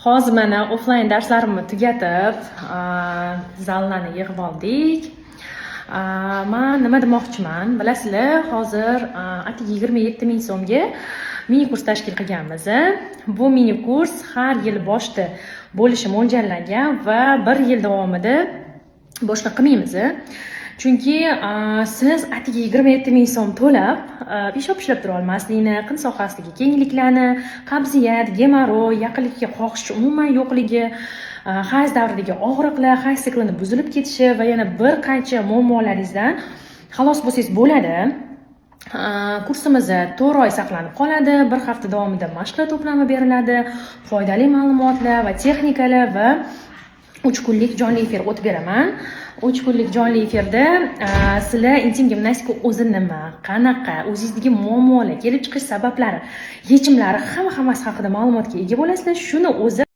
Hozir mana offline darslarimni tugatib, zallarni yig'ib oldik. Men nima demoqchiman? Bilasizlar, hozir atik 27 ming so'mga mini kurs tashkil qilganmiz. Bu mini kurs har yil boshida bo'lishi mo'ljallangan va 1 yil davomida boshqa qilmaymiz. Chunki siz atigi 27 ming so'm to'lab peshob ishlab tura olmaslikni, qin sohasidagi kengliklarni, qabziyat, gemoroy, yaqinlikka xohish umuman yo'qligi, hayz davridagi og'riqlar, hayz siklini buzilib ketishi va yana bir qancha muammolaringizdan xalos bo'lsangiz bo'ladi. Kursimiz 4 oy saqlanib qoladi. 1 hafta davomida mashqlar to'plami beriladi, foydali ma'lumotlar va texnikalar va 3 kunlik jonli efir o'tib beraman. 3 kunlik jonli efirda sizlar intim gimnastika o'zi nima, qanaqa, o'zingizdagi muammolar, kelib chiqish sabablari, yechimlari hammasi haqida ma'lumotga ega bo'lasizlar. Shuni o'zi